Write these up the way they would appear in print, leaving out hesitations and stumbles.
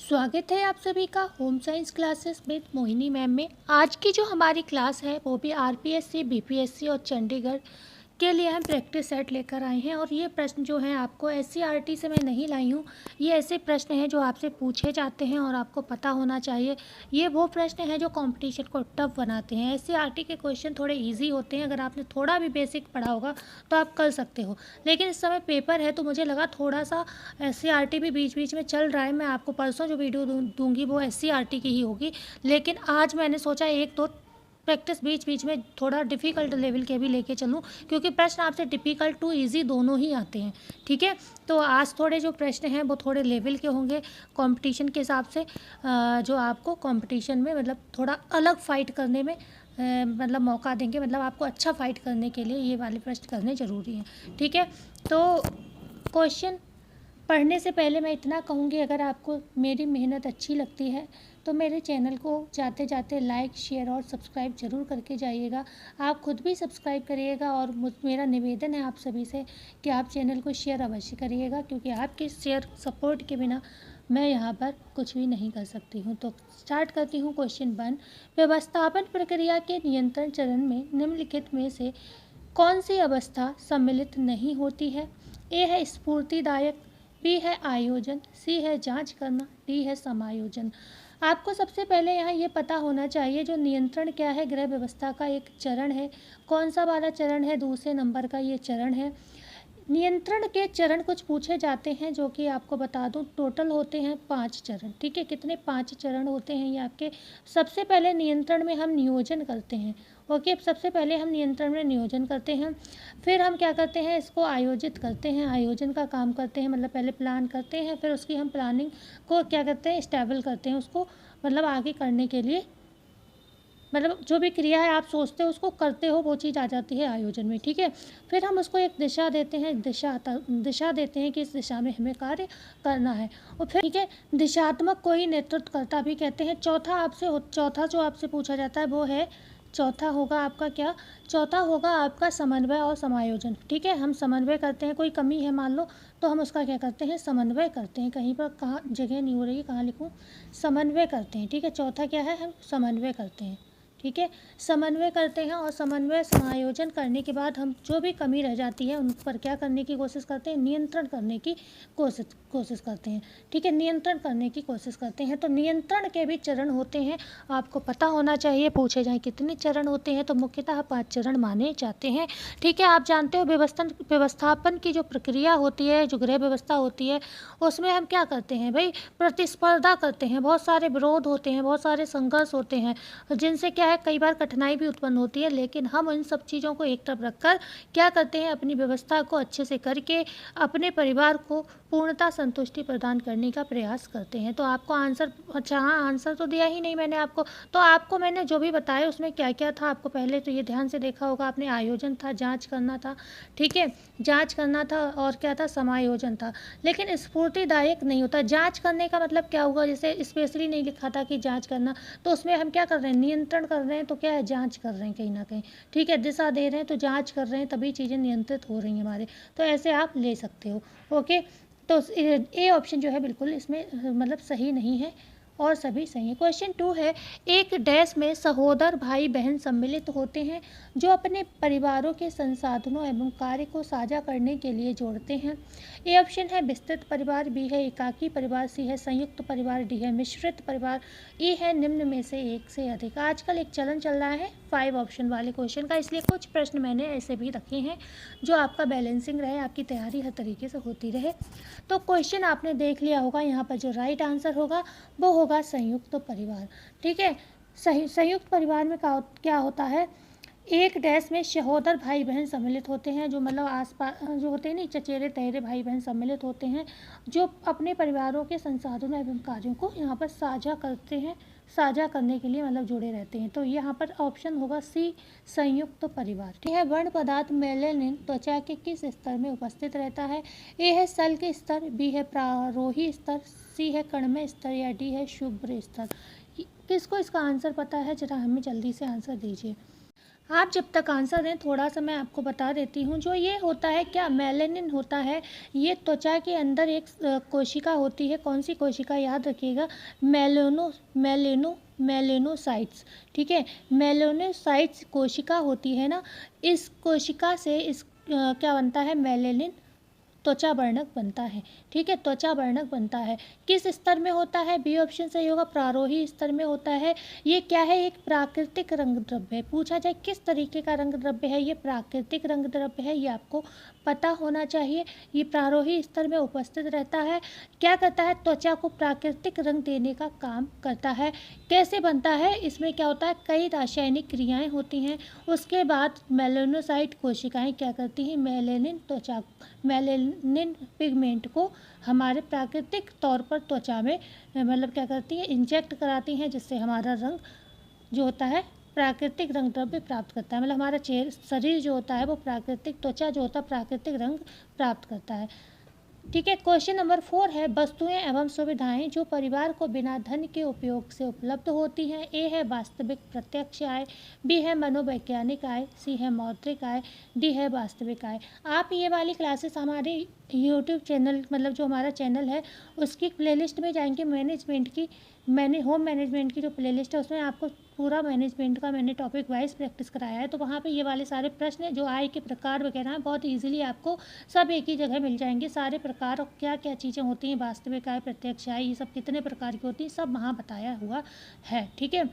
स्वागत है आप सभी का होम साइंस क्लासेस में मोहिनी मैम में। आज की जो हमारी क्लास है वो भी आरपीएससी, बीपीएससी और चंडीगढ़ के लिए हम प्रैक्टिस सेट लेकर आए हैं। और ये प्रश्न जो हैं आपको एससीईआरटी से मैं नहीं लाई हूँ। ये ऐसे प्रश्न हैं जो आपसे पूछे जाते हैं और आपको पता होना चाहिए। ये वो प्रश्न हैं जो कंपटीशन को टफ बनाते हैं। एससीईआरटी के क्वेश्चन थोड़े इजी होते हैं, अगर आपने थोड़ा भी बेसिक पढ़ा होगा तो आप कर सकते हो। लेकिन इस समय पेपर है तो मुझे लगा थोड़ा सा एससीईआरटी भी बीच बीच में चल रहा है। मैं आपको परसों जो वीडियो दूंगी वो एससीईआरटी की ही होगी, लेकिन आज मैंने सोचा एक दो प्रैक्टिस बीच बीच में थोड़ा डिफ़िकल्ट लेवल के भी लेके चलूँ, क्योंकि प्रश्न आपसे डिफ़िकल्ट टू इजी दोनों ही आते हैं। ठीक है, तो आज थोड़े जो प्रश्न हैं वो थोड़े लेवल के होंगे कंपटीशन के हिसाब से, जो आपको कंपटीशन में मतलब थोड़ा अलग फ़ाइट करने में मतलब मौका देंगे। मतलब आपको अच्छा फ़ाइट करने के लिए ये वाले प्रश्न करने ज़रूरी हैं। ठीक है, तो क्वेश्चन पढ़ने से पहले मैं इतना कहूँगी, अगर आपको मेरी मेहनत अच्छी लगती है तो मेरे चैनल को जाते जाते लाइक, शेयर और सब्सक्राइब ज़रूर करके जाइएगा। आप खुद भी सब्सक्राइब करिएगा और मेरा निवेदन है आप सभी से कि आप चैनल को शेयर अवश्य करिएगा, क्योंकि आपके शेयर सपोर्ट के बिना मैं यहाँ पर कुछ भी नहीं कर सकती हूँ। तो स्टार्ट करती हूँ क्वेश्चन 1। व्यवस्थापन प्रक्रिया के नियंत्रण चरण में निम्नलिखित में से कौन सी अवस्था सम्मिलित नहीं होती है? ए है स्फूर्तिदायक, बी है आयोजन, सी है जांच करना, डी है समायोजन। आपको सबसे पहले यहाँ ये पता होना चाहिए जो नियंत्रण क्या है, गृह व्यवस्था का एक चरण है। कौन सा वाला चरण है? दूसरे नंबर का ये चरण है। नियंत्रण के चरण कुछ पूछे जाते हैं जो कि आपको बता दूं, टोटल होते हैं 5 चरण। ठीक है, कितने? 5 चरण होते हैं ये आपके। सबसे पहले नियंत्रण में हम नियोजन करते हैं। ओके, सबसे पहले हम नियंत्रण में नियोजन करते हैं, फिर हम क्या करते हैं, इसको आयोजित करते हैं, आयोजन का काम करते हैं। मतलब पहले प्लान करते हैं, फिर उसकी हम प्लानिंग को क्या करते हैं, स्टेबल करते हैं उसको, मतलब आगे करने के लिए, मतलब जो भी क्रिया है आप सोचते हो उसको करते हो, वो चीज़ आ जाती है आयोजन में। ठीक है, फिर हम उसको एक दिशा देते हैं, दिशा देते हैं कि इस दिशा में हमें कार्य करना है। और फिर ठीक है, दिशात्मक को ही नेतृत्वकर्ता भी कहते हैं। चौथा जो आपसे पूछा जाता है वो है, चौथा होगा आपका क्या? चौथा होगा आपका समन्वय और समायोजन। ठीक है, हम समन्वय करते हैं, कोई कमी है मान लो तो हम उसका क्या करते हैं, समन्वय करते हैं। कहीं पर कहाँ जगह नहीं हो रही, कहाँ लिखूँ? समन्वय करते हैं। ठीक है, चौथा क्या है, हम समन्वय करते हैं। ठीक है, समन्वय करते हैं और समन्वय समायोजन करने के बाद हम जो भी कमी रह जाती है उन पर क्या करने की कोशिश करते हैं, नियंत्रण करने की कोशिश करते हैं। ठीक है, नियंत्रण करने की कोशिश करते हैं। तो नियंत्रण के भी चरण होते हैं, आपको पता होना चाहिए। पूछे जाए कितने चरण होते हैं तो मुख्यतः 5 चरण माने जाते हैं। ठीक है, आप जानते हो व्यवस्थापन की जो प्रक्रिया होती है, जो गृह व्यवस्था होती है, उसमें हम क्या करते हैं भाई, प्रतिस्पर्धा करते हैं। बहुत सारे विरोध होते हैं, बहुत सारे संघर्ष होते हैं, जिनसे क्या है, कई बार कठिनाई भी उत्पन्न होती है। लेकिन हम इन सब चीज़ों को एक तरफ रखकर क्या करते हैं, अपनी व्यवस्था को अच्छे से करके अपने परिवार को पूर्णता संतुष्टि प्रदान करने का प्रयास करते हैं। तो आपको आंसर, अच्छा हाँ, आंसर तो दिया ही नहीं मैंने आपको। तो आपको मैंने जो भी बताया उसमें क्या क्या था, आपको पहले तो ये ध्यान से देखा होगा आपने, आयोजन था, जांच करना था। ठीक है, जांच करना था, और क्या था, समायोजन था। लेकिन स्फूर्तिदायक नहीं होता। जांच करने का मतलब क्या हुआ, जैसे स्पेशली नहीं लिखा था कि जांच करना, तो उसमें हम क्या कर रहे हैं, नियंत्रण कर रहे हैं, तो क्या है, जांच कर रहे हैं कहीं ना कहीं। ठीक है, दिशा दे रहे हैं तो जांच कर रहे हैं, तभी चीज़ें नियंत्रित हो रही हैं हमारे। तो ऐसे आप ले सकते हो। ओके, तो ए ऑप्शन जो है बिल्कुल इसमें मतलब सही नहीं है और सभी सही है। क्वेश्चन 2 है, एक डैश में सहोदर भाई बहन सम्मिलित होते हैं जो अपने परिवारों के संसाधनों एवं कार्य को साझा करने के लिए जोड़ते हैं। ए ऑप्शन है विस्तृत परिवार, बी है एकाकी परिवार, सी है संयुक्त परिवार, डी है मिश्रित परिवार, ई है निम्न में से एक से अधिक। आजकल एक चलन चल रहा है 5 ऑप्शन वाले क्वेश्चन का, इसलिए कुछ प्रश्न मैंने ऐसे भी रखे हैं जो आपका बैलेंसिंग रहे, आपकी तैयारी हर तरीके से होती रहे। तो क्वेश्चन आपने देख लिया होगा, यहाँ पर जो राइट आंसर होगा वो होगा संयुक्त परिवार। ठीक है, संयुक्त परिवार में क्या होता है, एक डैश में सहोदर भाई बहन सम्मिलित होते हैं, जो मतलब आसपास जो होते हैं नहीं, चचेरे तहेरे भाई बहन सम्मिलित होते हैं, जो अपने परिवारों के संसाधनों एवं कार्यों को यहाँ पर साझा करते हैं, साझा करने के लिए मतलब जुड़े रहते हैं। तो यहाँ पर ऑप्शन होगा सी, संयुक्त परिवार। ठीक है, वर्ण पदार्थ मेलेनिन त्वचा के किस स्तर में उपस्थित रहता है? ए है सल के स्तर, बी है प्रारोही स्तर, सी है कणमय स्तर, या डी है शुभ्र स्तर। किसको इसका आंसर पता है, जरा हमें जल्दी से आंसर दीजिए। आप जब तक आंसर दें थोड़ा सा मैं आपको बता देती हूँ। जो ये होता है क्या, मेलेनिन होता है, ये त्वचा के अंदर एक कोशिका होती है। कौन सी कोशिका, याद रखिएगा, मेलेनोसाइट्स। ठीक है, मेलेनोसाइट्स कोशिका होती है ना, इस कोशिका से क्या बनता है, मेलेनिन त्वचा वर्णक बनता है। ठीक है, त्वचा वर्णक बनता है। किस स्तर में होता है, बी ऑप्शन सही होगा, प्रारोही स्तर में होता है। ये क्या है, एक प्राकृतिक रंग द्रव्य है। पूछा जाए किस तरीके का रंग द्रव्य है, ये प्राकृतिक रंग द्रव्य है, ये आपको पता होना चाहिए। ये प्रारोही स्तर में उपस्थित रहता है। क्या करता है, त्वचा को प्राकृतिक रंग देने का काम करता है। कैसे बनता है, इसमें क्या होता है, कई रासायनिक क्रियाएं होती हैं। उसके बाद मेलेनोसाइट कोशिकाएं क्या करती हैं, मेलेनिन पिगमेंट को हमारे प्राकृतिक तौर पर त्वचा में मतलब क्या करती हैं, इंजेक्ट कराती हैं, जिससे हमारा रंग जो होता है प्राकृतिक रंग द्रव्य प्राप्त करता है। मतलब हमारा शरीर जो होता है वो प्राकृतिक, त्वचा जो होता है प्राकृतिक रंग प्राप्त करता है। ठीक है, क्वेश्चन नंबर 4 है, वस्तुएं एवं सुविधाएं जो परिवार को बिना धन के उपयोग से उपलब्ध होती हैं। ए है वास्तविक प्रत्यक्ष आय, बी है मनोवैज्ञानिक आय, सी है मौद्रिक आय, डी है वास्तविक आय। आप ये वाली क्लासेस हमारे यूट्यूब चैनल, मतलब जो हमारा चैनल है उसकी प्लेलिस्ट में जाएंगे, होम मैनेजमेंट की जो प्लेलिस्ट है उसमें आपको पूरा मैनेजमेंट का मैंने टॉपिक वाइज प्रैक्टिस कराया है। तो वहाँ पे ये वाले सारे प्रश्न जो आय के प्रकार वगैरह हैं बहुत इजीली आपको सब एक ही जगह मिल जाएंगे। सारे प्रकार और क्या क्या चीज़ें होती हैं, वास्तविक आय, प्रत्यक्ष आय, ये सब कितने प्रकार की होती हैं, सब वहाँ बताया हुआ है। ठीक है,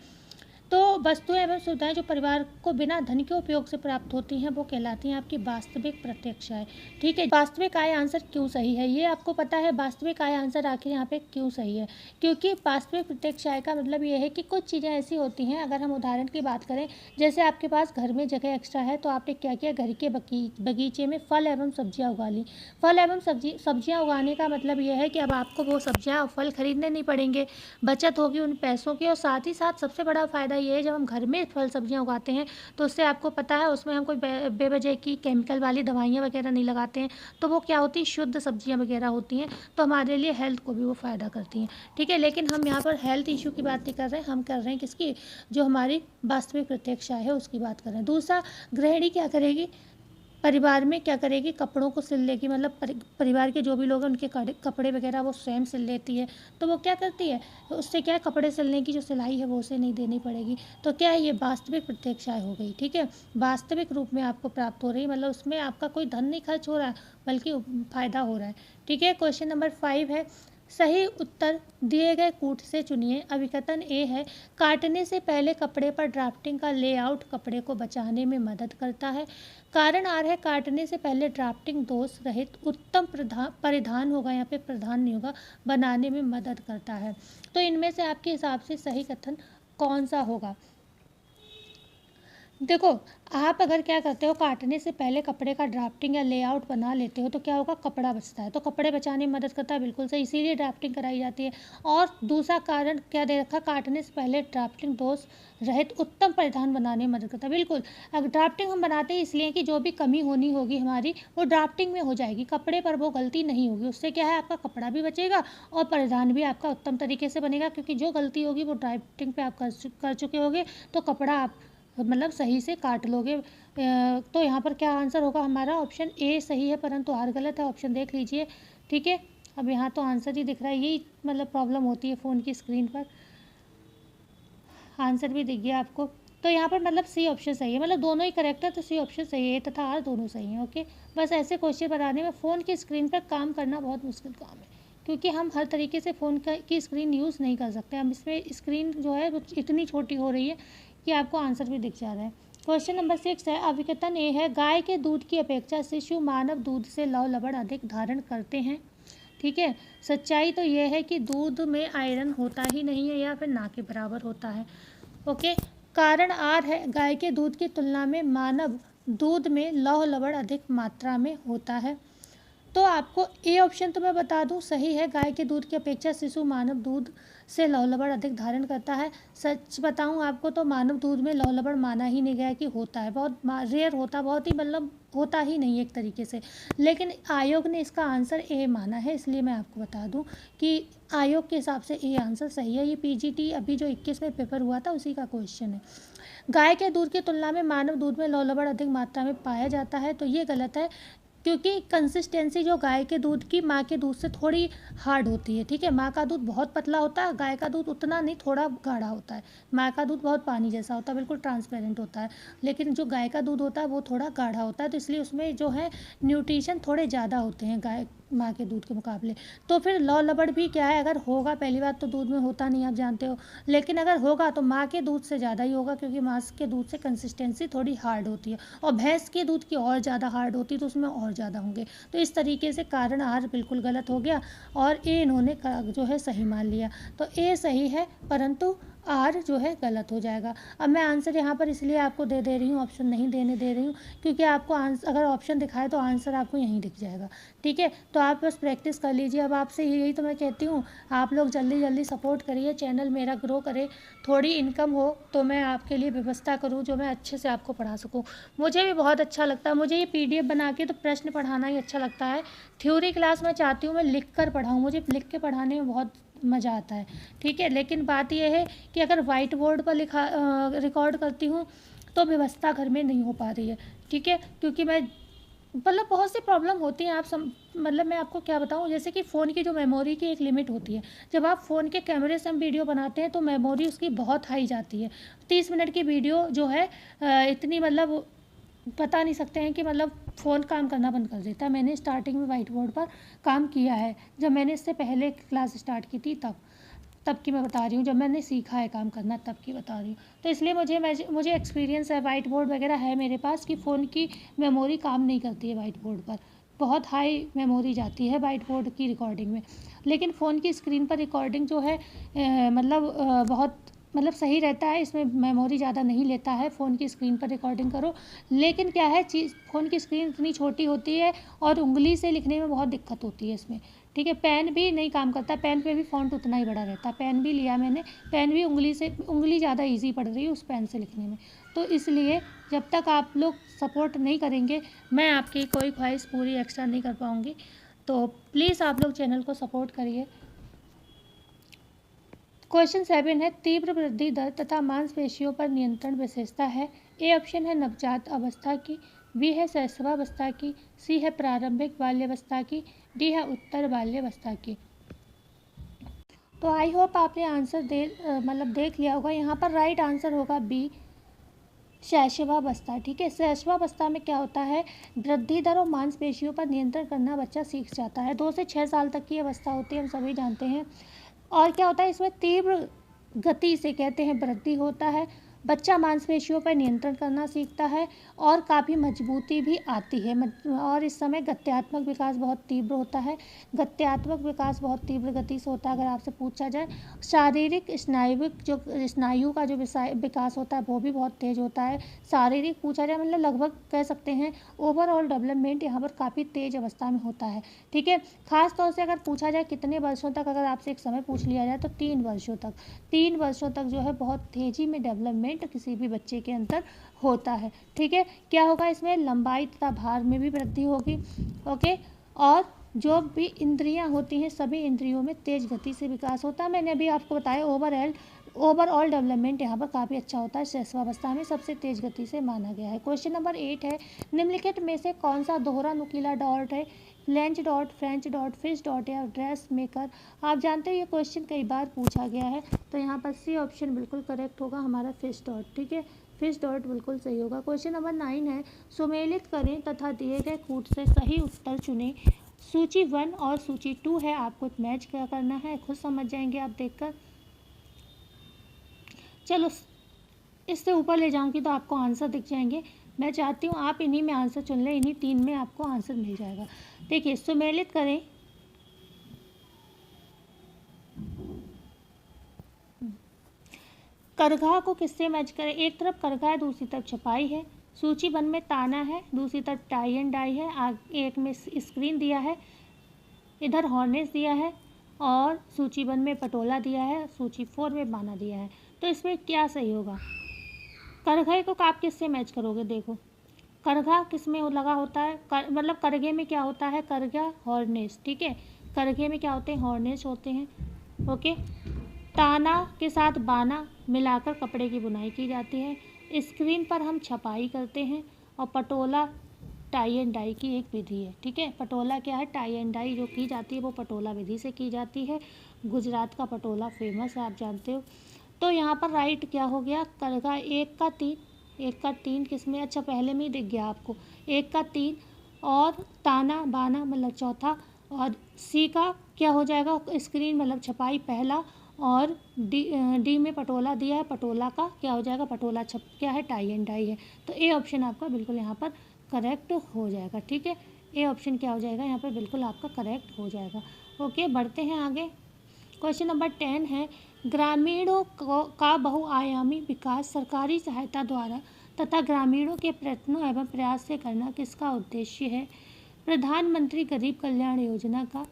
तो वस्तुएं एवं सुविधाएं जो परिवार को बिना धन के उपयोग से प्राप्त होती हैं वो कहलाती हैं आपकी वास्तविक प्रत्यक्ष आय। ठीक है, वास्तविक आय आंसर क्यों सही है, ये आपको पता है। वास्तविक आय आंसर आखिर यहाँ पे क्यों सही है, क्योंकि वास्तविक प्रत्यक्ष आय का मतलब ये है कि कुछ चीज़ें ऐसी होती हैं, अगर हम उदाहरण की बात करें, जैसे आपके पास घर में जगह एक्स्ट्रा है तो आपने क्या किया, घर के बगीचे में फल एवं सब्जियाँ उगा ली। फल एवं सब्जियाँ उगाने का मतलब ये है कि अब आपको वो सब्जियाँ और फल खरीदने नहीं पड़ेंगे, बचत होगी उन पैसों की। और साथ ही साथ सबसे बड़ा फ़ायदा ये है, जब हम घर में फल सब्जियां उगाते हैं तो उससे आपको पता है उसमें हम कोई बेवजह की केमिकल वाली दवाइयाँ वगैरह नहीं लगाते हैं, तो वो क्या होती है, शुद्ध सब्जियां वगैरह होती हैं, तो हमारे लिए हेल्थ को भी वो फ़ायदा करती हैं। ठीक है, लेकिन हम यहाँ पर हेल्थ इशू की बात नहीं कर रहे हैं, हम कर रहे हैं किसकी, जो हमारी वास्तविक प्रत्यक्ष आय है उसकी बात कर रहे हैं। दूसरा, गृहिणी क्या करेगी, परिवार में क्या करेगी, कपड़ों को सिल लेगी। मतलब परिवार के जो भी लोग हैं उनके कपड़े वगैरह वो स्वयं सिल लेती है। तो वो क्या करती है, उससे क्या है, कपड़े सिलने की जो सिलाई है वो उसे नहीं देनी पड़ेगी। तो क्या है, ये वास्तविक प्रत्यक्ष आय हो गई। ठीक है, वास्तविक रूप में आपको प्राप्त हो रही है, मतलब उसमें आपका कोई धन नहीं खर्च हो रहा है बल्कि फ़ायदा हो रहा है। ठीक है, क्वेश्चन नंबर 5 है, सही उत्तर दिए गए कूट से चुनिए। अभिकथन ए है, काटने से पहले कपड़े पर ड्राफ्टिंग का लेआउट कपड़े को बचाने में मदद करता है। कारण आर है, काटने से पहले ड्राफ्टिंग दोष रहित उत्तम परिधान होगा, यहाँ पे प्रधान नहीं होगा, बनाने में मदद करता है। तो इनमें से आपके हिसाब से सही कथन कौन सा होगा। देखो, आप अगर क्या करते हो, काटने से पहले कपड़े का ड्राफ्टिंग या लेआउट बना लेते हो तो क्या होगा, कपड़ा बचता है, तो कपड़े बचाने में मदद करता है, बिल्कुल सही, इसीलिए ड्राफ्टिंग कराई जाती है। और दूसरा कारण क्या दे रखा, काटने से पहले ड्राफ्टिंग दोष रहित उत्तम परिधान बनाने में मदद करता है। बिल्कुल, अगर ड्राफ्टिंग हम बनाते हैं इसलिए कि जो भी कमी होनी होगी हमारी वो ड्राफ्टिंग में हो जाएगी, कपड़े पर वो गलती नहीं होगी। उससे क्या है, आपका कपड़ा भी बचेगा और परिधान भी आपका उत्तम तरीके से बनेगा, क्योंकि जो गलती होगी वो ड्राफ्टिंग पे आप कर चुके होगे, तो कपड़ा आप मतलब सही से काट लोगे। तो यहाँ पर क्या आंसर होगा हमारा, ऑप्शन ए सही है, परंतु आर गलत है। ऑप्शन देख लीजिए। ठीक है, अब यहाँ तो आंसर ही दिख रहा है, यही मतलब प्रॉब्लम होती है फ़ोन की स्क्रीन पर, आंसर भी दिख गया आपको। तो यहाँ पर मतलब सी ऑप्शन सही है, मतलब दोनों ही करेक्ट है, तो सी ऑप्शन सही है, ए तथा आर दोनों सही हैं। ओके, बस ऐसे क्वेश्चन बनाने में फ़ोन की स्क्रीन पर काम करना बहुत मुश्किल काम है, क्योंकि हम हर तरीके से फ़ोन की स्क्रीन यूज़ नहीं कर सकते। हम इसमें स्क्रीन जो है वो इतनी छोटी हो रही है कि आपको आंसर भी दिख जा रहा है। क्वेश्चन नंबर 6 है, अभिकथन ए है, गाय के दूध की अपेक्षा शिशु मानव दूध से लव लवण अधिक धारण करते हैं। ठीक है, सच्चाई तो यह है कि दूध में आयरन होता ही नहीं है या फिर ना के बराबर होता है। ओके, कारण आर है, गाय के दूध की तुलना में मानव दूध में लौह लवण अधिक मात्रा में होता है। तो आपको ए ऑप्शन तो मैं बता दूं सही है, गाय के दूध की अपेक्षा शिशु मानव दूध से लौह लवण अधिक धारण करता है। सच बताऊं आपको तो मानव दूध में लौह लवण माना ही नहीं गया कि होता है, बहुत रेयर होता, बहुत ही मतलब होता ही नहीं एक तरीके से। लेकिन आयोग ने इसका आंसर ए माना है, इसलिए मैं आपको बता दूं कि आयोग के हिसाब से ए आंसर सही है। ये पीजीटी अभी जो 21 में पेपर हुआ था उसी का क्वेश्चन है। गाय के दूध की तुलना में मानव दूध में लवलवण अधिक मात्रा में पाया जाता है, तो ये गलत है, क्योंकि कंसिस्टेंसी जो गाय के दूध की माँ के दूध से थोड़ी हार्ड होती है। ठीक है, माँ का दूध बहुत पतला होता है, गाय का दूध उतना नहीं, थोड़ा गाढ़ा होता है। माँ का दूध बहुत पानी जैसा होता है, बिल्कुल ट्रांसपेरेंट होता है, लेकिन जो गाय का दूध होता है वो थोड़ा गाढ़ा होता है, तो इसलिए उसमें जो है न्यूट्रिशन थोड़े ज़्यादा होते हैं गाय माँ के दूध के मुकाबले। तो फिर लौ लबड़ भी क्या है, अगर होगा, पहली बात तो दूध में होता नहीं, आप जानते हो, लेकिन अगर होगा तो माँ के दूध से ज़्यादा ही होगा, क्योंकि माँ के दूध से कंसिस्टेंसी थोड़ी हार्ड होती है, और भैंस के दूध की और ज़्यादा हार्ड होती है, तो उसमें और ज़्यादा होंगे। तो इस तरीके से कारण आर बिल्कुल गलत हो गया, और ए इन्होंने जो है सही मान लिया, तो ए सही है, परंतु आर जो है गलत हो जाएगा। अब मैं आंसर यहाँ पर इसलिए आपको दे दे रही हूँ, ऑप्शन नहीं देने दे रही हूँ, क्योंकि आपको आंसर, अगर ऑप्शन दिखाए तो आंसर आपको यहीं दिख जाएगा। ठीक है, तो आप बस प्रैक्टिस कर लीजिए। अब आपसे यही तो मैं कहती हूँ, आप लोग जल्दी जल्दी सपोर्ट करिए, चैनल मेरा ग्रो करे, थोड़ी इनकम हो तो मैं आपके लिए व्यवस्था करूँ जो मैं अच्छे से आपको पढ़ा सकूँ। मुझे भी बहुत अच्छा लगता है, मुझे ये PDF बना के तो प्रश्न पढ़ाना ही अच्छा लगता है। थ्योरी क्लास मैं चाहती हूँ मैं लिख कर पढ़ाऊँ, मुझे लिख के पढ़ाने में बहुत मज़ा आता है। ठीक है, लेकिन बात यह है कि अगर वाइट बोर्ड पर रिकॉर्ड करती हूँ तो व्यवस्था घर में नहीं हो पा रही है। ठीक है, क्योंकि मैं मतलब बहुत सी प्रॉब्लम होती हैं, मतलब मैं आपको क्या बताऊं, जैसे कि फ़ोन की जो मेमोरी की एक लिमिट होती है, जब आप फ़ोन के कैमरे से हम वीडियो बनाते हैं तो मेमोरी उसकी बहुत हाई जाती है। 30 मिनट की वीडियो जो है इतनी, मतलब बता नहीं सकते हैं कि मतलब फ़ोन काम करना बंद कर देता है। मैंने स्टार्टिंग में वाइट बोर्ड पर काम किया है, जब मैंने इससे पहले क्लास स्टार्ट की थी तब की मैं बता रही हूँ, जब मैंने सीखा है काम करना तब की बता रही हूँ। तो इसलिए मुझे एक्सपीरियंस है, वाइट बोर्ड वगैरह है मेरे पास, कि फ़ोन की मेमोरी काम नहीं करती है वाइट बोर्ड पर, बहुत हाई मेमोरी जाती है वाइट बोर्ड की रिकॉर्डिंग में। लेकिन फ़ोन की स्क्रीन पर रिकॉर्डिंग जो है बहुत मतलब सही रहता है, इसमें मेमोरी ज़्यादा नहीं लेता है, फ़ोन की स्क्रीन पर रिकॉर्डिंग करो। लेकिन क्या है, फ़ोन की स्क्रीन इतनी छोटी होती है और उंगली से लिखने में बहुत दिक्कत होती है इसमें। ठीक है, पेन भी नहीं काम करता, पेन पे भी फ़ॉन्ट उतना ही बड़ा रहता है, पेन भी लिया मैंने, पेन भी उंगली ज़्यादा ईजी पड़ रही है उस पेन से लिखने में। तो इसलिए जब तक आप लोग सपोर्ट नहीं करेंगे, मैं आपकी कोई ख्वाहिश पूरी एक्स्ट्रा नहीं कर पाऊँगी। तो प्लीज़ आप लोग चैनल को सपोर्ट करिए। क्वेश्चन 7 है, तीव्र वृद्धि दर तथा मांसपेशियों पर नियंत्रण विशेषता है। ए ऑप्शन है नवजात अवस्था की, बी है शैशवावस्था की, सी है प्रारंभिक बाल्यावस्था की, डी है उत्तर बाल्यावस्था की। तो आई होप आपने आंसर मतलब देख लिया होगा। यहाँ पर राइट आंसर होगा बी, शैशवावस्था। ठीक है, शैशवावस्था में क्या होता है, वृद्धि दर और मांसपेशियों पर नियंत्रण करना बच्चा सीख जाता है। 2 से 6 साल तक की अवस्था होती है, हम सभी जानते हैं। और क्या होता है, इसमें तीव्र गति से कहते हैं वृद्धि होता है, बच्चा मांसपेशियों पर नियंत्रण करना सीखता है और काफ़ी मजबूती भी आती है। और इस समय गत्यात्मक विकास बहुत तीव्र होता है, गत्यात्मक विकास बहुत तीव्र गति से होता है। अगर आपसे पूछा जाए, शारीरिक स्नायुविक जो स्नायु का जो विकास होता है वो भी बहुत तेज़ होता है। शारीरिक पूछा जाए मतलब लगभग कह सकते हैं ओवरऑल डेवलपमेंट यहाँ पर काफ़ी तेज़ अवस्था में होता है। ठीक है, खास तौर से अगर पूछा जाए कितने वर्षों तक, अगर आपसे एक समय पूछ लिया जाए तो 3 वर्षों तक जो है बहुत तेज़ी में डेवलपमेंट किसी भी बच्चे के अंदर होता है। ठीक है, क्या होगा, इसमें लंबाई तथा भार में भी वृद्धि होगी। ओके, और जो भी इंद्रियां होती हैं सभी इंद्रियों में तेज गति से विकास होता है। मैंने अभी आपको बताया ओवरऑल डेवलपमेंट यहाँ पर काफ़ी अच्छा होता है, शैशवावस्था में सबसे तेज गति से माना गया है। क्वेश्चन नंबर 8 है, निम्नलिखित में से कौन सा दोहरा नुकीला डॉट है, lens dot, French dot, fish dot या ड्रेस मेकर। आप जानते हो ये क्वेश्चन कई बार पूछा गया है, तो यहाँ पर सी ऑप्शन बिल्कुल करेक्ट होगा हमारा, फिश डॉट। ठीक है, फिश डॉट बिल्कुल सही होगा। क्वेश्चन नंबर 9 है, सुमेलित करें तथा दिए गए कूट से सही उत्तर चुनें। सूची 1 और सूची 2 है, आपको मैच क्या करना है खुद समझ जाएंगे आप देखकर। चलो इससे ऊपर ले जाऊंगी तो आपको आंसर दिख जाएंगे। मैं चाहती हूँ आप इन्हीं में आंसर चुन लें, इन्हीं 3 में आपको आंसर मिल जाएगा। देखिए, सुमेलित करें, करघा को किससे मैच करें। एक तरफ करघा है, दूसरी तरफ छपाई है। सूची 1 में ताना है, दूसरी तरफ टाई एंड डाई है, एक में स्क्रीन दिया है, इधर हॉर्नेस दिया है, और सूची 1 में पटोला दिया है, सूची 4 में बाना दिया है। तो इसमें क्या सही होगा, करघे को आप किससे मैच करोगे। देखो, करघा किस में लगा होता है, मतलब करघे में क्या होता है, करघा हॉर्नेस। ठीक है, करघे में क्या होते हैं, हॉर्नेस होते हैं। ओके, ताना के साथ बाना मिलाकर कपड़े की बुनाई की जाती है। स्क्रीन पर हम छपाई करते हैं, और पटोला टाई एंड डाई की एक विधि है। ठीक है, पटोला क्या है, टाई एंड डाई जो की जाती है वो पटोला विधि से की जाती है। गुजरात का पटोला फेमस है, आप जानते हो। तो यहाँ पर राइट क्या हो गया, करगा 1 का 3 किसमें, अच्छा पहले में ही दिख गया आपको, 1 का 3, और ताना बाना मतलब चौथा, और सी का क्या हो जाएगा, स्क्रीन मतलब छपाई पहला, और डी में पटोला दिया है, पटोला का क्या हो जाएगा, पटोला छप क्या है, टाई एंड डाई है। तो ए ऑप्शन आपका बिल्कुल यहाँ पर करेक्ट हो जाएगा। ठीक है, ए ऑप्शन क्या हो जाएगा यहाँ पर बिल्कुल आपका करेक्ट हो जाएगा। ओके, बढ़ते हैं आगे। क्वेश्चन नंबर 10 है, ग्रामीणों का बहुआयामी विकास सरकारी सहायता द्वारा तथा ग्रामीणों के प्रयत्नों एवं प्रयास से करना किसका उद्देश्य है। प्रधानमंत्री गरीब कल्याण योजना का,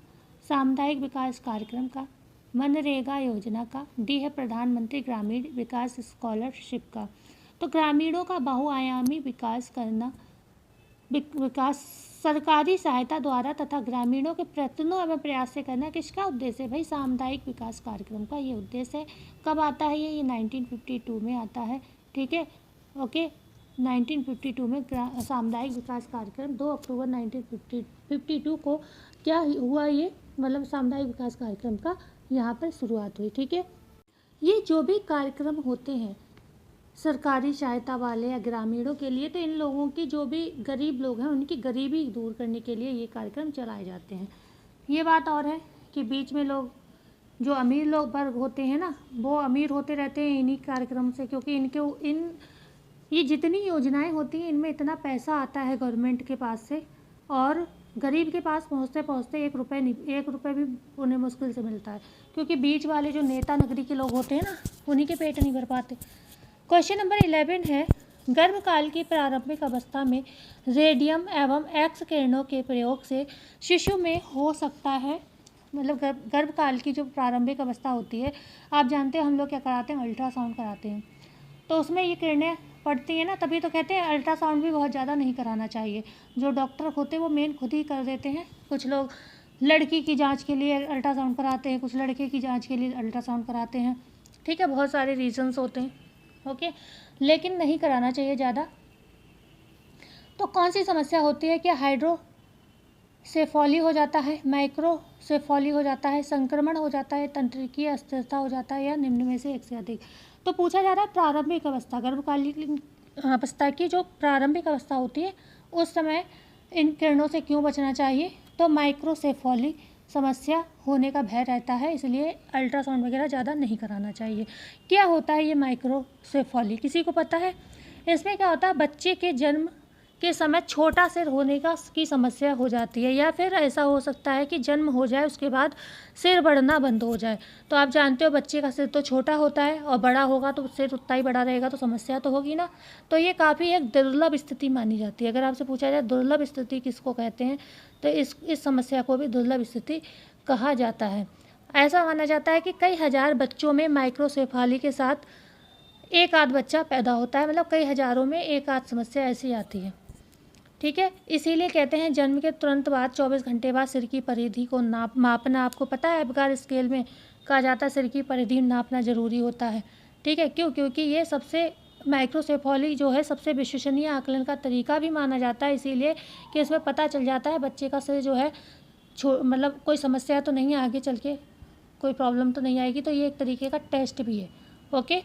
सामुदायिक विकास कार्यक्रम का, मनरेगा योजना का, डी है प्रधानमंत्री ग्रामीण विकास स्कॉलरशिप का। तो ग्रामीणों का बहुआयामी विकास करना, विकास सरकारी सहायता द्वारा तथा ग्रामीणों के प्रयत्नों एवं प्रयास से करना किसका उद्देश्य है भाई, सामुदायिक विकास कार्यक्रम का ये उद्देश्य है। कब आता है ये 1952 में आता है। ठीक है, ओके, 1952 में सामुदायिक विकास कार्यक्रम 2 अक्टूबर 1952 को क्या हुआ, ये मतलब सामुदायिक विकास कार्यक्रम का यहाँ पर शुरुआत हुई। ठीक है, ये जो भी कार्यक्रम होते हैं सरकारी सहायता वाले या ग्रामीणों के लिए, तो इन लोगों की जो भी गरीब लोग हैं उनकी गरीबी दूर करने के लिए ये कार्यक्रम चलाए जाते हैं। ये बात और है कि बीच में लोग जो अमीर लोग वर्ग होते हैं ना, वो अमीर होते रहते हैं इन्हीं कार्यक्रम से, क्योंकि ये जितनी योजनाएं होती हैं इनमें इतना पैसा आता है गवर्नमेंट के पास से, और गरीब के पास पहुंचते पहुंचते 1 रुपये भी उन्हें मुश्किल से मिलता है, क्योंकि बीच वाले जो नेता नगरी के लोग होते हैं ना उन्हीं के पेट नहीं भर पाते। क्वेश्चन नंबर 11 है, गर्भकाल की प्रारंभिक अवस्था में रेडियम एवं एक्स किरणों के प्रयोग से शिशु में हो सकता है, मतलब गर्भकाल की जो प्रारंभिक अवस्था होती है, आप जानते हैं हम लोग क्या कराते हैं, अल्ट्रासाउंड कराते हैं, तो उसमें ये किरणें पड़ती हैं ना, तभी तो कहते हैं अल्ट्रासाउंड भी बहुत ज़्यादा नहीं कराना चाहिए। जो डॉक्टर होते हैं वो मेन खुद ही कर देते हैं। कुछ लोग लड़की की जांच के लिए अल्ट्रासाउंड कराते हैं, कुछ लड़के की जांच के लिए अल्ट्रासाउंड कराते हैं। ठीक है, बहुत सारे रीजंस होते हैं। ओके, लेकिन नहीं कराना चाहिए ज़्यादा। तो कौन सी समस्या होती है, क्या हाइड्रोसेफली हो जाता है, माइक्रोसेफली हो जाता है, संक्रमण हो जाता है, तंत्रिकीय अस्थिरता हो जाता है, या निम्न में से एक से अधिक। तो पूछा जा रहा है प्रारंभिक अवस्था, गर्भकालीन अवस्था की जो प्रारंभिक अवस्था होती है उस समय इन किरणों से क्यों बचना चाहिए। तो माइक्रोसेफली समस्या होने का भय रहता है, इसलिए अल्ट्रासाउंड वगैरह ज़्यादा नहीं कराना चाहिए। क्या होता है ये माइक्रोसेफली, किसी को पता है। इसमें क्या होता है, बच्चे के जन्म के समय छोटा सिर होने की समस्या हो जाती है, या फिर ऐसा हो सकता है कि जन्म हो जाए उसके बाद सिर बढ़ना बंद हो जाए। तो आप जानते हो बच्चे का सिर तो छोटा होता है और बड़ा होगा तो सिर उतना ही बड़ा रहेगा, तो समस्या तो होगी ना। तो ये काफ़ी एक दुर्लभ स्थिति मानी जाती है। अगर आपसे पूछा जाए दुर्लभ स्थिति किसको कहते हैं, तो इस समस्या को भी दुर्लभ स्थिति कहा जाता है। ऐसा माना जाता है कि कई हज़ार बच्चों में माइक्रोसेफाली के साथ एक आध बच्चा पैदा होता है, मतलब कई हज़ारों में एक आध समस्या ऐसी आती है। ठीक है, इसीलिए कहते हैं जन्म के तुरंत बाद 24 घंटे बाद सिर की परिधि को मापना। आपको पता है एबगार स्केल में कहा जाता है सिर की परिधि नापना ज़रूरी होता है। ठीक है, क्यों, क्योंकि ये सबसे माइक्रोसेफली जो है सबसे विश्वसनीय आकलन का तरीका भी माना जाता है, इसीलिए कि इसमें पता चल जाता है बच्चे का सिर जो है मतलब कोई समस्या तो नहीं है, आगे चल के कोई प्रॉब्लम तो नहीं आएगी। तो ये एक तरीके का टेस्ट भी है। ओके,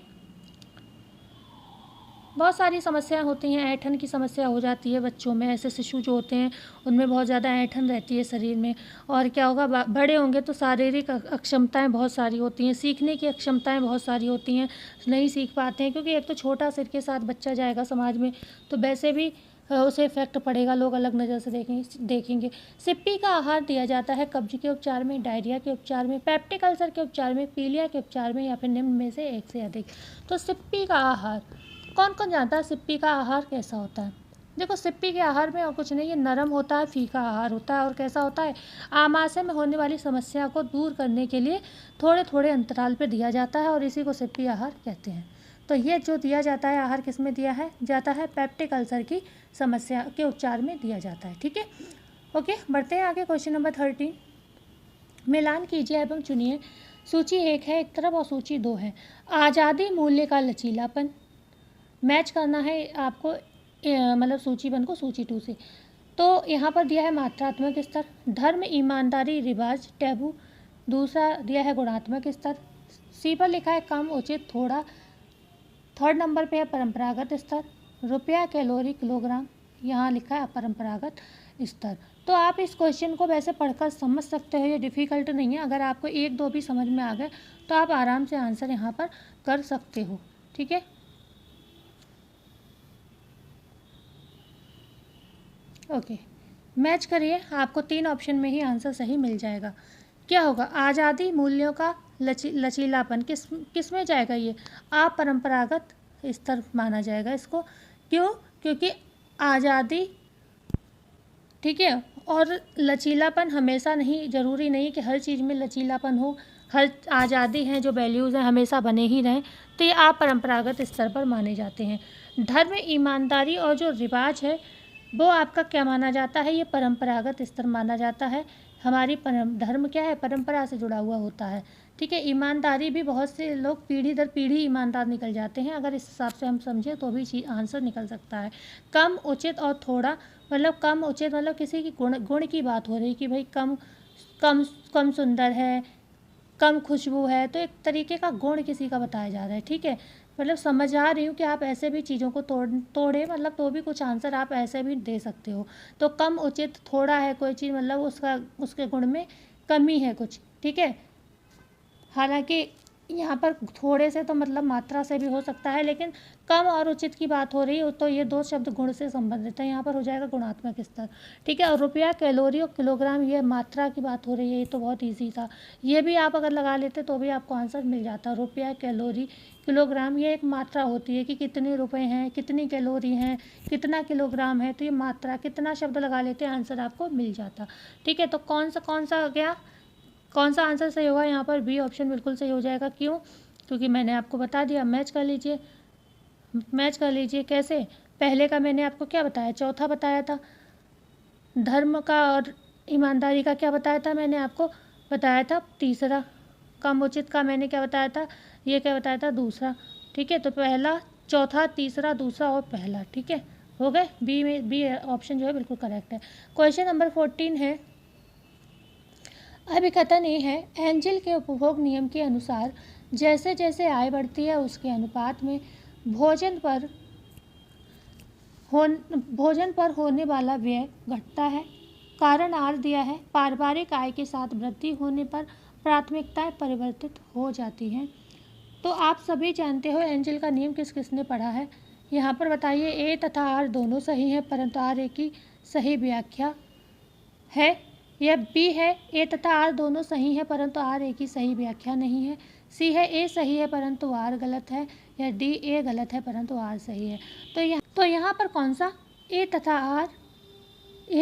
बहुत सारी समस्याएं होती हैं। ऐंठन की समस्या हो जाती है बच्चों में, ऐसे शिशु जो होते हैं उनमें बहुत ज़्यादा ऐंठन रहती है शरीर में। और क्या होगा, बड़े होंगे तो शारीरिक अक्षमताएं बहुत सारी होती हैं, सीखने की अक्षमताएं बहुत सारी होती हैं, नहीं सीख पाते हैं, क्योंकि एक तो छोटा सिर के साथ बच्चा जाएगा समाज में तो वैसे भी उसे इफेक्ट पड़ेगा, लोग अलग नज़र से देखेंगे। सिप्पी का आहार दिया जाता है कब्ज के उपचार में, डायरिया के उपचार में, पेप्टिक अल्सर के उपचार में, पीलिया के उपचार में, या फिर निम्न में से एक से अधिक। तो सिप्पी का आहार कौन कौन जानता है, सिप्पी का आहार कैसा होता है। देखो, सिप्पी के आहार में और कुछ नहीं, ये नरम होता है, फीका आहार होता है। और कैसा होता है, आमाशय में होने वाली समस्या को दूर करने के लिए थोड़े थोड़े अंतराल पर दिया जाता है, और इसी को सिप्पी आहार कहते हैं। तो ये जो दिया जाता है आहार किस में दिया है जाता है, पेप्टिक अल्सर की समस्या के उपचार में दिया जाता है। ठीक है, ओके, बढ़ते हैं आगे। क्वेश्चन नंबर 13, मिलान कीजिए एवं चुनिए। सूची 1 है एक तरफ और सूची 2 है। आज़ादी मूल्य का लचीलापन, मैच करना है आपको मतलब सूची 1 को सूची 2 से। तो यहाँ पर दिया है मात्रात्मक स्तर, धर्म, ईमानदारी, रिवाज, टैबू। दूसरा दिया है गुणात्मक स्तर, सी पर लिखा है कम, उचित, थोड़ा। थर्ड नंबर पे है परंपरागत स्तर, रुपया, कैलोरी, किलोग्राम। यहाँ लिखा है अपरंपरागत स्तर। तो आप इस क्वेश्चन को वैसे पढ़कर समझ सकते हो, ये डिफ़िकल्ट नहीं है। अगर आपको 1-2 भी समझ में आ गए तो आप आराम से आंसर यहाँ पर कर सकते हो, ठीक है। ओके, मैच करिए, आपको 3 ऑप्शन में ही आंसर सही मिल जाएगा। क्या होगा? आज़ादी, मूल्यों का लचीलापन, किस में जाएगा ये? अपरंपरागत स्तर माना जाएगा इसको। क्यों? क्योंकि आज़ादी, ठीक है, और लचीलापन हमेशा नहीं, ज़रूरी नहीं कि हर चीज़ में लचीलापन हो, हर आज़ादी हैं जो वैल्यूज़ हैं हमेशा बने ही रहें, तो ये अपरंपरागत स्तर पर माने जाते हैं। धर्म, ईमानदारी और जो रिवाज है वो आपका क्या माना जाता है? ये परंपरागत स्तर माना जाता है। हमारी धर्म क्या है? परंपरा से जुड़ा हुआ होता है, ठीक है। ईमानदारी भी बहुत से लोग पीढ़ी दर पीढ़ी ईमानदार निकल जाते हैं, अगर इस हिसाब से हम समझें तो भी चीज़ आंसर निकल सकता है। कम, उचित और थोड़ा, मतलब कम उचित मतलब किसी की गुण की बात हो रही कि भाई कम कम कम सुंदर है, कम खुशबू है, तो एक तरीके का गुण किसी का बताया जा रहा है, ठीक है। मतलब समझ आ रही हूँ कि आप ऐसे भी चीज़ों को तोड़े, मतलब तो भी कुछ आंसर आप ऐसे भी दे सकते हो। तो कम, उचित, थोड़ा है कोई चीज़, मतलब उसके गुण में कमी है कुछ, ठीक है। हालांकि यहाँ पर थोड़े से तो मतलब मात्रा से भी हो सकता है, लेकिन कम और उचित की बात हो रही हो तो ये 2 शब्द गुण से संबंधित है, यहाँ पर हो जाएगा गुणात्मक स्तर, ठीक है। और रुपया, कैलोरी और किलोग्राम, ये मात्रा की बात हो रही है, ये तो बहुत ईजी था, ये भी आप अगर लगा लेते तो भी आपको आंसर मिल जाता। रुपया, कैलोरी, किलोग्राम, ये एक मात्रा होती है कि कितने रुपए हैं, कितनी कैलोरी हैं, कितना किलोग्राम है, तो ये मात्रा, कितना शब्द लगा लेते आंसर आपको मिल जाता, ठीक है। तो कौन सा गया, कौन सा आंसर सही होगा? यहाँ पर बी ऑप्शन बिल्कुल सही हो जाएगा। क्यों? क्योंकि मैंने आपको बता दिया। मैच कर लीजिए, मैच कर लीजिए। कैसे? पहले का मैंने आपको क्या बताया? चौथा बताया था। धर्म का और ईमानदारी का क्या बताया था? मैंने आपको बताया था तीसरा। कम, उचित का मैंने क्या बताया था? ये क्या बताया था? दूसरा, ठीक है। तो पहला, चौथा, तीसरा, दूसरा और पहला, ठीक है, हो गए। बी ऑप्शन जो है बिल्कुल करेक्ट है। क्वेश्चन नंबर 14 है, अभिकथन ये है, एंजल के उपभोग नियम के अनुसार जैसे जैसे आय बढ़ती है उसके अनुपात में भोजन पर होने वाला व्यय घटता है। कारण आर दिया है, पारिवारिक आय के साथ वृद्धि होने पर प्राथमिकताएं परिवर्तित हो जाती हैं। तो आप सभी जानते हो एंजल का नियम किस किसने पढ़ा है? यहाँ पर बताइए। ए तथा आर दोनों सही हैं, परंतु आर ए की सही व्याख्या है, या बी है ए तथा आर दोनों सही हैं परंतु आर ए की सही व्याख्या नहीं है, सी है ए सही है परंतु आर गलत है, या डी ए गलत है परंतु आर सही है। तो यहाँ पर कौन सा? ए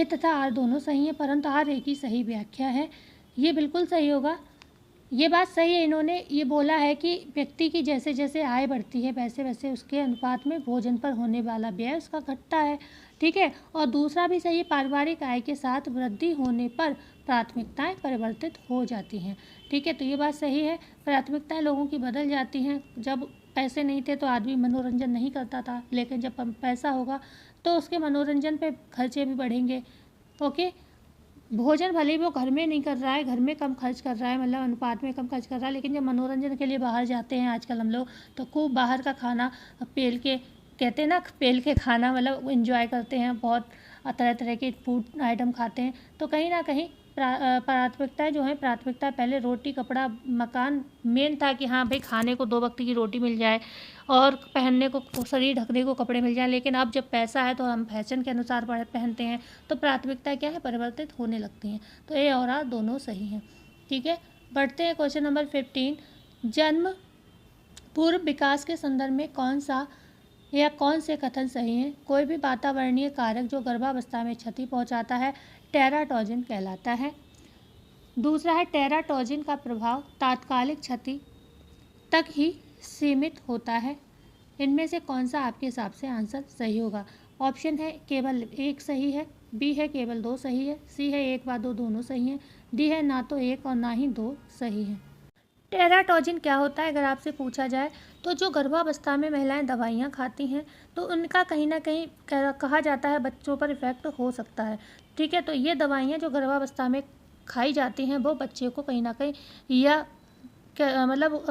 तथा आर दोनों सही हैं परंतु आर ए की सही व्याख्या है, ये बिल्कुल सही होगा। ये बात सही है, इन्होंने ये बोला है कि व्यक्ति की जैसे जैसे आय बढ़ती है वैसे वैसे उसके अनुपात में भोजन पर होने वाला व्यय उसका घटता है, ठीक है। और दूसरा भी सही, पारिवारिक आय के साथ वृद्धि होने पर प्राथमिकताएं परिवर्तित हो जाती हैं, ठीक है। तो ये बात सही है, प्राथमिकताएं लोगों की बदल जाती हैं। जब पैसे नहीं थे तो आदमी मनोरंजन नहीं करता था, लेकिन जब पैसा होगा तो उसके मनोरंजन पे खर्चे भी बढ़ेंगे, ओके। भोजन भले ही वो घर में नहीं कर रहा है, घर में कम खर्च कर रहा है, मतलब अनुपात में कम खर्च कर रहा है, लेकिन जब मनोरंजन के लिए बाहर जाते हैं आजकल हम लोग, तो खूब बाहर का खाना पेल के, कहते हैं ना, पेल के खाना, मतलब एंजॉय करते हैं, बहुत तरह तरह के फूड आइटम खाते हैं। तो कहीं ना कहीं प्राथमिकताएं जो हैं, प्राथमिकता पहले रोटी, कपड़ा, मकान मेन था कि हाँ भाई खाने को 2 वक्त की रोटी मिल जाए और पहनने को, शरीर ढकने को कपड़े मिल जाए। लेकिन अब जब पैसा है तो हम फैशन के अनुसार पहनते हैं, तो प्राथमिकता क्या है? परिवर्तित होने लगती हैं। तो ए और आर दोनों सही हैं, ठीक है। बढ़ते हैं क्वेश्चन नंबर 15। जन्म पूर्व विकास के संदर्भ में कौन से कथन सही हैं? कोई भी वातावरणीय कारक जो गर्भावस्था में क्षति पहुंचाता है टेराटोजन कहलाता है। दूसरा है, टेराटोजन का प्रभाव तात्कालिक क्षति तक ही सीमित होता है। इनमें से कौन सा आपके हिसाब से आंसर सही होगा? ऑप्शन है केवल 1 सही है, बी है केवल 2 सही है, सी है 1 व 2 दोनों सही हैं, डी है ना तो 1 और ना ही 2 सही है। टेराटोजिन क्या होता है अगर आपसे पूछा जाए तो जो गर्भावस्था में महिलाएं दवाइयाँ खाती हैं तो उनका कहीं ना कहीं कहा जाता है बच्चों पर इफ़ेक्ट हो सकता है। ठीक है, तो ये दवाइयाँ जो गर्भावस्था में खाई जाती हैं वो बच्चे को कहीं ना कहीं या मतलब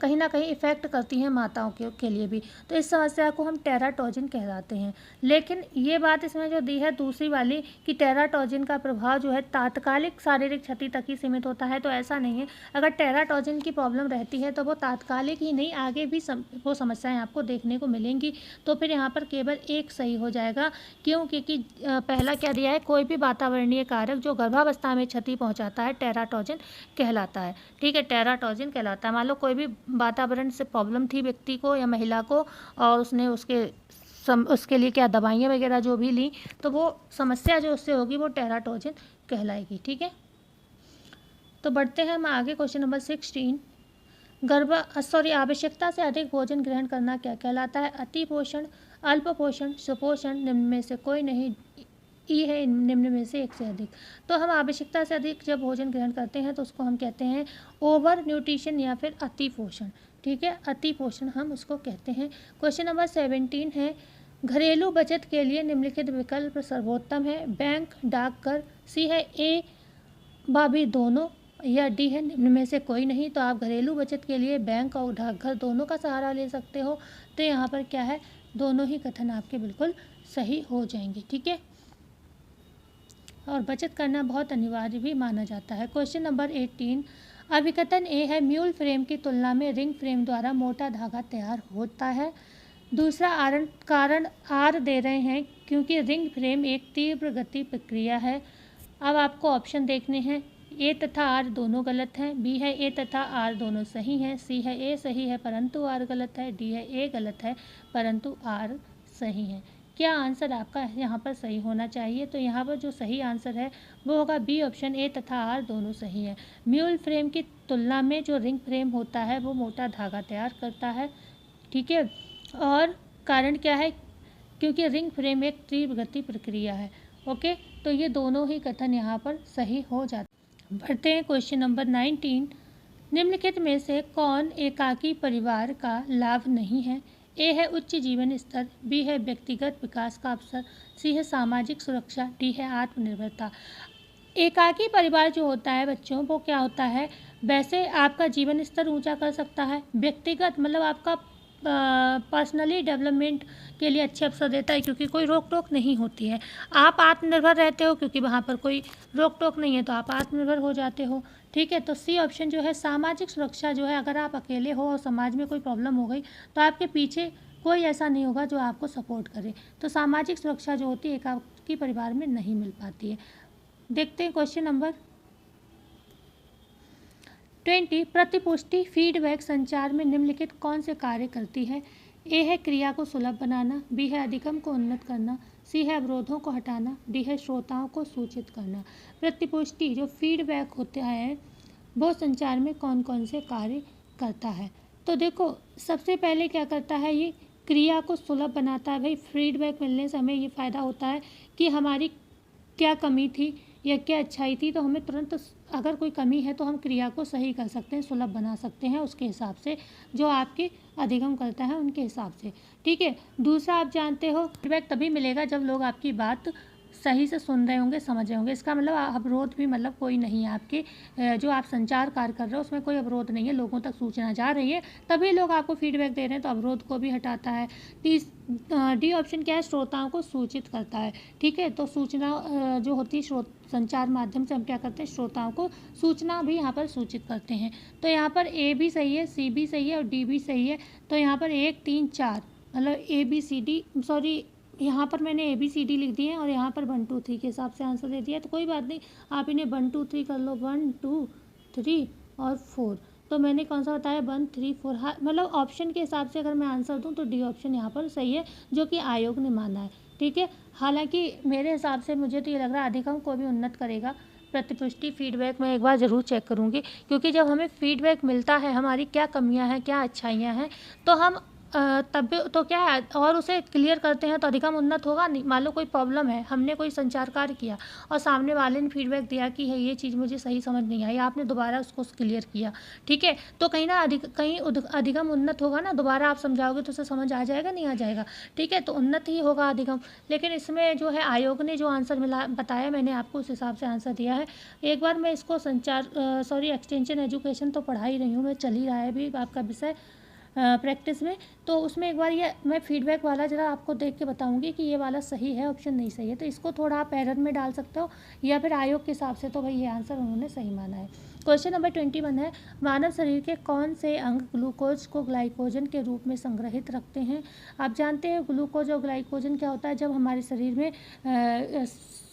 कहीं ना कहीं इफ़ेक्ट करती हैं माताओं के लिए भी। तो इस समस्या को हम टेराटोजिन कहलाते हैं। लेकिन ये बात इसमें जो दी है दूसरी वाली कि टेराटोजिन का प्रभाव जो है तात्कालिक शारीरिक क्षति तक ही सीमित होता है, तो ऐसा नहीं है। अगर टेराटोजिन की प्रॉब्लम रहती है तो वो तात्कालिक ही नहीं, आगे भी वो समस्याएं आपको देखने को मिलेंगी। तो फिर यहाँ पर केवल एक सही हो जाएगा। क्यों? क्योंकि पहला क्या दिया है, कोई भी वातावरणीय कारक जो गर्भावस्था में क्षति पहुँचाता है टेराटोजिन कहलाता है। ठीक है, टेराटोजिन कहलाता है। मान लो कोई भी वातावरण से प्रॉब्लम थी व्यक्ति को या महिला को और उसने उसके लिए क्या दवाइयाँ वगैरह जो भी ली, तो वो समस्या जो उससे होगी वो टेराटोजिन कहलाएगी। ठीक है, तो बढ़ते हैं हम आगे। क्वेश्चन नंबर 16, आवश्यकता से अधिक भोजन ग्रहण करना क्या कहलाता है? अति पोषण, अल्प पोषण, सुपोषण, निम्न में से कोई नहीं। ई है निम्न में से एक से अधिक। तो हम आवश्यकता से अधिक जब भोजन ग्रहण करते हैं तो उसको हम कहते हैं ओवर न्यूट्रिशन या फिर अति पोषण। ठीक है, अति पोषण हम उसको कहते हैं। क्वेश्चन नंबर 17 है, घरेलू बचत के लिए निम्नलिखित विकल्प सर्वोत्तम है? बैंक, डाकघर, सी है ए भाभी दोनों, या डी है निम्न में से कोई नहीं। तो आप घरेलू बचत के लिए बैंक और डाकघर दोनों का सहारा ले सकते हो। तो यहाँ पर क्या है, दोनों ही कथन आपके बिल्कुल सही हो जाएंगे। ठीक है, और बचत करना बहुत अनिवार्य भी माना जाता है। क्वेश्चन नंबर 18, अभिकथन ए है, म्यूल फ्रेम की तुलना में रिंग फ्रेम द्वारा मोटा धागा तैयार होता है। दूसरा कारण आर दे रहे हैं क्योंकि रिंग फ्रेम एक तीव्र गति प्रक्रिया है। अब आपको ऑप्शन देखने हैं, ए तथा आर दोनों गलत हैं, बी है ए तथा आर दोनों सही हैं, सी है ए सही है परंतु आर गलत है, डी है ए गलत है परंतु आर सही है। क्या आंसर आपका यहाँ पर सही होना चाहिए? तो यहाँ पर जो सही आंसर है वो होगा बी ऑप्शन, ए तथा आर दोनों सही है। म्यूल फ्रेम की तुलना में जो रिंग फ्रेम होता है वो मोटा धागा तैयार करता है। ठीक है, और कारण क्या है? क्योंकि रिंग फ्रेम एक तीव्र गति प्रक्रिया है। ओके, तो ये दोनों ही कथन यहाँ पर सही हो जाते हैं। बढ़ते हैं क्वेश्चन नंबर 19, निम्नलिखित में से कौन एकाकी परिवार का लाभ नहीं है? ए है उच्च जीवन स्तर, बी है व्यक्तिगत विकास का अवसर, सी है सामाजिक सुरक्षा, डी है आत्मनिर्भरता। एकाकी परिवार जो होता है बच्चों, वो क्या होता है, वैसे आपका जीवन स्तर ऊंचा कर सकता है। व्यक्तिगत मतलब आपका पर्सनली डेवलपमेंट के लिए अच्छे अवसर देता है क्योंकि कोई रोक टोक नहीं होती है। आप आत्मनिर्भर रहते हो क्योंकि वहाँ पर कोई रोक टोक नहीं है, तो आप आत्मनिर्भर हो जाते हो। ठीक है, तो सी ऑप्शन जो है सामाजिक सुरक्षा जो है, अगर आप अकेले हो और समाज में कोई प्रॉब्लम हो गई तो आपके पीछे कोई ऐसा नहीं होगा जो आपको सपोर्ट करे। तो सामाजिक सुरक्षा जो होती है एकाकी परिवार में नहीं मिल पाती है। देखते हैं क्वेश्चन नंबर 20, प्रतिपुष्टि फीडबैक संचार में निम्नलिखित कौन से कार्य करती है? ए है क्रिया को सुलभ बनाना, बी है अधिगम को उन्नत करना, सी है अवरोधों को हटाना, डी है श्रोताओं को सूचित करना। प्रतिपुष्टि जो फीडबैक होता है वो संचार में कौन कौन से कार्य करता है? तो देखो, सबसे पहले क्या करता है, ये क्रिया को सुलभ बनाता है। भाई फीडबैक मिलने से हमें ये फ़ायदा होता है कि हमारी क्या कमी थी या क्या अच्छाई थी, तो हमें तुरंत अगर कोई कमी है तो हम क्रिया को सही कर सकते हैं, सुलभ बना सकते हैं उसके हिसाब से, जो आपके अधिगम करता है उनके हिसाब से। ठीक है, दूसरा आप जानते हो फीडबैक तभी मिलेगा जब लोग आपकी बात सही से सुन रहे होंगे, समझ रहे होंगे। इसका मतलब अवरोध भी मतलब कोई नहीं है आपके, जो आप संचार कार्य कर रहे हो उसमें कोई अवरोध नहीं है, लोगों तक सूचना जा रही है तभी लोग आपको फीडबैक दे रहे हैं, तो अवरोध को भी हटाता है। डी ऑप्शन क्या है, श्रोताओं को सूचित करता है। ठीक है, तो सूचना जो होती है संचार माध्यम से हम क्या करते हैं, श्रोताओं को सूचना भी यहाँ पर सूचित करते हैं। तो यहाँ पर ए भी सही है, सी भी सही है और डी भी सही है। तो यहाँ पर 1 3 4 मतलब A B C D, sorry यहाँ पर मैंने ABCD लिख दिए हैं और यहाँ पर 1 2 3 के हिसाब से आंसर दे दिया है, तो कोई बात नहीं, आप इन्हें 1 2 3 कर लो, 1 2 3 और 4। तो मैंने कौन सा बताया, 1 3 4। हाँ, मतलब ऑप्शन के हिसाब से अगर मैं आंसर दूँ तो डी ऑप्शन यहाँ पर सही है, जो कि आयोग ने माना है। ठीक है, हालांकि मेरे हिसाब से मुझे तो ये लग रहा है अधिगम को भी उन्नत करेगा। प्रतिपुष्टि फीडबैक मैं एक बार ज़रूर चेक करूँगी, क्योंकि जब हमें फीडबैक मिलता है हमारी क्या कमियाँ हैं क्या अच्छाइयाँ हैं, तो हम तब तो क्या है, और उसे क्लियर करते हैं तो अधिगम उन्नत होगा नहीं। मान लो कोई प्रॉब्लम है, हमने कोई संचार कार्य किया और सामने वाले ने फीडबैक दिया कि है ये चीज़ मुझे सही समझ नहीं आई, आपने दोबारा उसको क्लियर किया, ठीक है, तो कहीं ना कहीं अधिगम उन्नत होगा ना, दोबारा आप समझाओगे तो उसे समझ आ जाएगा नहीं आ जाएगा, ठीक है, तो उन्नत ही होगा अधिगम। लेकिन इसमें जो है आयोग ने जो आंसर मिला बताया, मैंने आपको उस हिसाब से आंसर दिया है। एक बार मैं इसको एक्सटेंशन एजुकेशन तो पढ़ा ही रही हूँ मैं, चल ही रहा है अभी आपका विषय प्रैक्टिस में, तो उसमें एक बार ये मैं फीडबैक वाला ज़रा आपको देख के बताऊंगी कि ये वाला सही है, ऑप्शन नहीं सही है, तो इसको थोड़ा आप एरर में डाल सकते हो, या फिर आयोग के हिसाब से तो भाई ये आंसर उन्होंने सही माना है। क्वेश्चन नंबर 21 है, मानव शरीर के कौन से अंग ग्लूकोज को ग्लाइकोजन के रूप में संग्रहित रखते हैं। आप जानते हैं ग्लूकोज और ग्लाइकोजन क्या होता है, जब हमारे शरीर में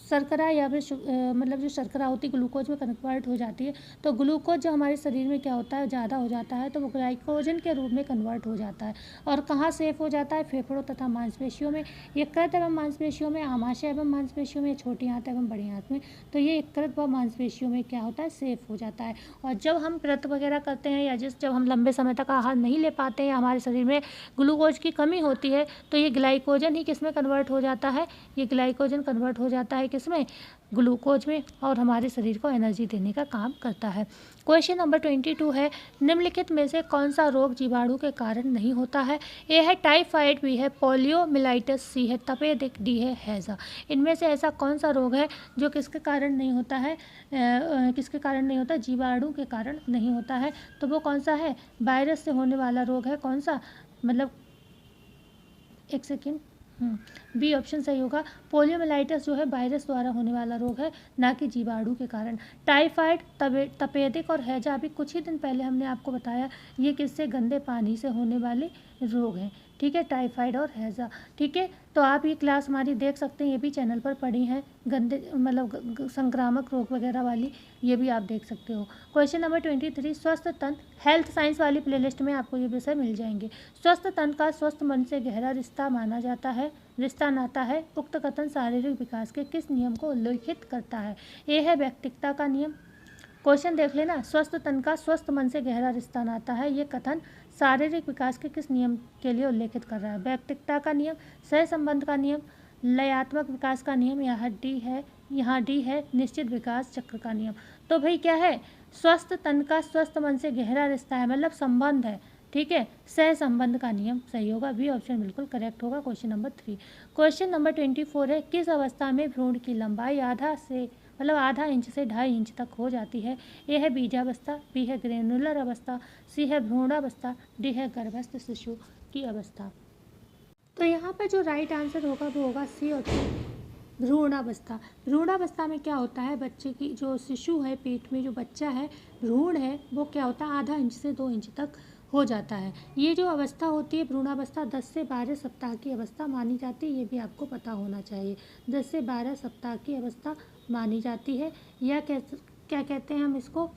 शर्करा या फिर मतलब जो शर्करा होती है ग्लूकोज में कन्वर्ट हो जाती है, तो ग्लूकोज जो हमारे शरीर में क्या होता है ज़्यादा हो जाता है तो वो ग्लाइकोजन के रूप में कन्वर्ट हो जाता है। और कहाँ सेफ हो जाता है, फेफड़ों तथा मांसपेशियों में, यकृत एवं मांसपेशियों में, आमाशय एवं मांसपेशियों में, छोटी आंत एवं बड़ी आंत में, तो ये यकृत व मांसपेशियों में क्या होता है, सेफ हो जाता है। और जब हम व्रत वगैरह करते हैं या जब हम लंबे समय तक आहार नहीं ले पाते हैं, हमारे शरीर में ग्लूकोज की कमी होती है, तो ये ग्लाइकोजन ही किस में कन्वर्ट हो जाता है, ये ग्लाइकोजन कन्वर्ट हो जाता है किसमें, ग्लूकोज में, और हमारे शरीर को एनर्जी देने का काम करता है। क्वेश्चन नंबर 22 है, निम्नलिखित में से कौन सा रोग जीवाणु के कारण नहीं होता है। ए है टाइफाइड, बी है पोलियोमिलाइटिस, सी है तपेदिक, डी है हैजा। इनमें से ऐसा कौन सा रोग है जो किसके कारण नहीं होता है, किसके कारण नहीं होता, जीवाणु के कारण नहीं होता है, तो वो कौन सा है, वायरस से होने वाला रोग है, कौन सा, मतलब एक सेकेंड, बी ऑप्शन सही होगा। पोलियोमिलाइटिस जो है वायरस द्वारा होने वाला रोग है, ना कि जीवाणु के कारण। टाइफाइड, तपेदिक और हैजा अभी कुछ ही दिन पहले हमने आपको बताया, ये किससे, गंदे पानी से होने वाले रोग हैं, ठीक है, टाइफाइड और हैजा, ठीक है। तो आप ये क्लास हमारी देख सकते हैं, ये भी चैनल पर पड़ी हैं, गंदे मतलब संक्रामक रोग वगैरह वाली, ये भी आप देख सकते हो। क्वेश्चन नंबर 23, स्वस्थ तन, हेल्थ साइंस वाली प्लेलिस्ट में आपको ये विषय मिल जाएंगे। स्वस्थ तन का स्वस्थ मन से गहरा रिश्ता माना जाता है, रिश्ता नाता है, उक्त कथन शारीरिक विकास के किस नियम को उल्लेखित करता है। ए है व्यक्तिकता का नियम, क्वेश्चन देख लेना, स्वस्थ तन का स्वस्थ मन से गहरा रिश्ता नाता है, ये कथन शारीरिक विकास के किस नियम के लिए उल्लेखित कर रहा है, व्यक्तिकता का नियम, सह संबंध का नियम, लयात्मक विकास का नियम, यहाँ डी है निश्चित विकास चक्र का नियम। तो भाई क्या है, स्वस्थ तन का स्वस्थ मन से गहरा रिश्ता है, मतलब संबंध है, ठीक है, सह संबंध का नियम सही होगा, बी ऑप्शन बिल्कुल करेक्ट होगा। क्वेश्चन नंबर 3, क्वेश्चन नंबर 24 है, किस अवस्था में भ्रूण की लंबाई आधा इंच से 2.5 इंच तक हो जाती है। ए है बीजावस्था, बी है ग्रेनुलर अवस्था, सी है भ्रूणावस्था, डी है गर्भस्थ शिशु की अवस्था। तो यहाँ पर जो राइट आंसर होगा वो होगा सी ऑप्शन, भ्रूणावस्था। भ्रूणावस्था में क्या होता है, बच्चे की जो शिशु है, पेट में जो बच्चा है, भ्रूण है, वो क्या होता है, आधा इंच से 2 इंच तक हो जाता है। ये जो अवस्था होती है भ्रूणावस्था 10 से 12 सप्ताह की अवस्था मानी जाती है, ये भी आपको पता होना चाहिए, 10 से 12 सप्ताह की अवस्था मानी जाती है, या क्या कहते हैं हम इसको,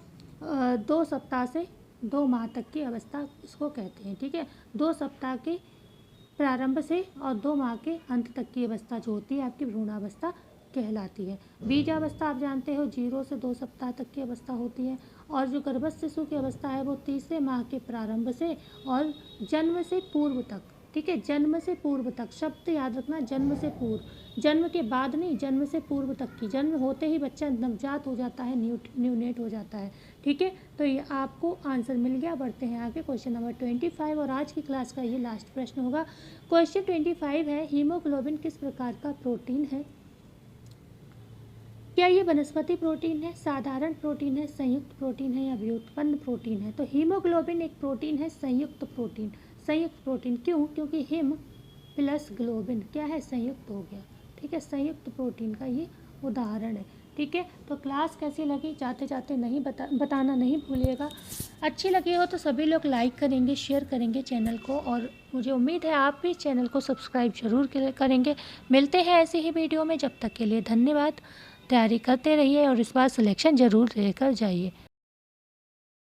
2 सप्ताह से 2 माह तक की अवस्था इसको कहते हैं, ठीक है, 2 सप्ताह के प्रारंभ से और 2 माह के अंत तक की अवस्था जो होती है आपकी भ्रूणावस्था कहलाती है। बीजावस्था आप जानते हो 0 से 2 सप्ताह तक की अवस्था होती है, और जो गर्भस्थ शिशु की अवस्था है वो तीसरे माह के प्रारंभ से और जन्म से पूर्व तक, ठीक है, जन्म से पूर्व तक, शब्द याद रखना, जन्म से पूर्व, जन्म के बाद नहीं, जन्म से पूर्व तक की, जन्म होते ही बच्चा नवजात हो जाता है, न्यूनेट हो जाता है, ठीक है। तो ये आपको आंसर मिल गया। बढ़ते हैं आगे, क्वेश्चन नंबर 25 और आज की क्लास का ये लास्ट प्रश्न होगा। क्वेश्चन 25 है, हीमोग्लोबिन किस प्रकार का प्रोटीन है। क्या ये वनस्पति प्रोटीन है, साधारण प्रोटीन है, संयुक्त प्रोटीन है, या व्युत्पन्न प्रोटीन है। तो हीमोग्लोबिन एक प्रोटीन है, संयुक्त प्रोटीन, संयुक्त प्रोटीन क्यों, क्योंकि हिम प्लस ग्लोबिन क्या है, संयुक्त हो गया, ठीक है, संयुक्त प्रोटीन का ये उदाहरण है, ठीक है। तो क्लास कैसी लगी जाते जाते नहीं बताना नहीं भूलिएगा। अच्छी लगी हो तो सभी लोग लाइक करेंगे, शेयर करेंगे चैनल को, और मुझे उम्मीद है आप भी चैनल को सब्सक्राइब जरूर करेंगे। मिलते हैं ऐसे ही वीडियो में, जब तक के लिए धन्यवाद। तैयारी करते रहिए और इस बार सिलेक्शन ज़रूर लेकर जाइए।